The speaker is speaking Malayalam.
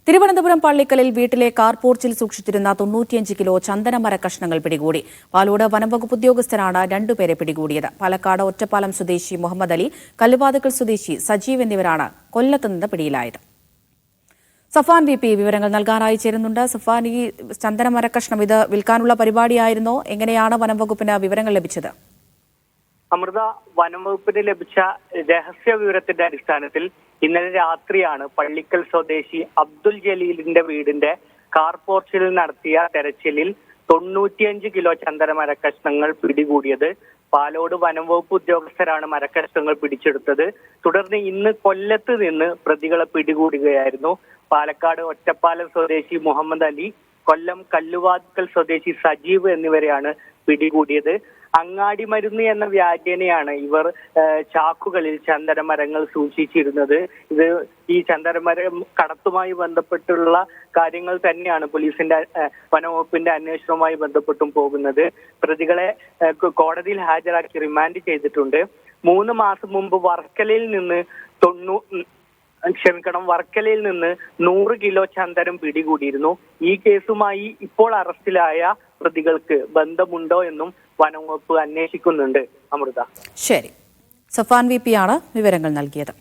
തിരുവനന്തപുരം പള്ളിക്കലിൽ വീട്ടിലെ കാർ പോർച്ചിൽ സൂക്ഷിച്ചിരുന്ന 95 കിലോ ചന്ദനമര കഷ്ണങ്ങൾ പിടികൂടി. പാലോട് വനംവകുപ്പ് ഉദ്യോഗസ്ഥരാണ് രണ്ടുപേരെ പിടികൂടിയത്. പാലക്കാട് ഒറ്റപ്പാലം സ്വദേശി മുഹമ്മദ് അലി, കല്ലുവാതുക്കൽ സ്വദേശി സജീവ് എന്നിവരാണ് കൊല്ലത്തുനിന്ന് പിടിയിലായത്. സഫാൻ VP വിവരങ്ങൾ നൽകാനായി ചേരുന്നുണ്ട്. സഫാൻ, ഈ ചന്ദനമര കഷ്ണം ഇത് വിൽക്കാനുള്ള പരിപാടിയായിരുന്നോ? എങ്ങനെയാണ് വനംവകുപ്പിന് വിവരങ്ങൾ ലഭിച്ചത്? അമൃത, വനംവകുപ്പിന് ലഭിച്ച രഹസ്യ വിവരത്തിന്റെ അടിസ്ഥാനത്തിൽ ഇന്നലെ രാത്രിയാണ് പള്ളിക്കൽ സ്വദേശി അബ്ദുൽ ജലീലിന്റെ വീടിന്റെ കാർ പോർച്ചിൽ നടത്തിയ തെരച്ചിലിൽ 95 കിലോ ചന്ദന മരക്കഷ്ണങ്ങൾ പിടികൂടിയത്. പാലോട് വനംവകുപ്പ് ഉദ്യോഗസ്ഥരാണ് മരക്കഷ്ണങ്ങൾ പിടിച്ചെടുത്തത്. തുടർന്ന് ഇന്ന് കൊല്ലത്ത് നിന്ന് പ്രതികളെ പിടികൂടുകയായിരുന്നു. പാലക്കാട് ഒറ്റപ്പാലം സ്വദേശി മുഹമ്മദ് അലി, കൊല്ലം കല്ലുവാതുക്കൽ സ്വദേശി സജീവ് എന്നിവരെയാണ് പിടികൂടിയത്. അങ്ങാടി മരുന്ന് എന്ന വ്യാജേനയാണ് ഇവർ ചാക്കുകളിൽ ചന്ദനമരങ്ങൾ സൂക്ഷിച്ചിരുന്നത്. ഈ ചന്ദനമരം കടത്തുമായി ബന്ധപ്പെട്ടുള്ള കാര്യങ്ങൾ തന്നെയാണ് പോലീസിന്റെ വനംവകുപ്പിന്റെ അന്വേഷണവുമായി ബന്ധപ്പെട്ടും പോകുന്നത്. പ്രതികളെ കോടതിയിൽ ഹാജരാക്കി റിമാൻഡ് ചെയ്തിട്ടുണ്ട്. 3 മാസം മുമ്പ് വർക്കലയിൽ നിന്ന് 100 കിലോ ചന്ദനം പിടികൂടിയിരുന്നു. ഈ കേസുമായി ഇപ്പോൾ അറസ്റ്റിലായ പ്രതികൾക്ക് ബന്ധമുണ്ടോ എന്നും വനംവകുപ്പ് അന്വേഷിക്കുന്നുണ്ട്. അമൃത. ശരി, സഫാൻ VP ആണ് വിവരങ്ങൾ നൽകിയത്.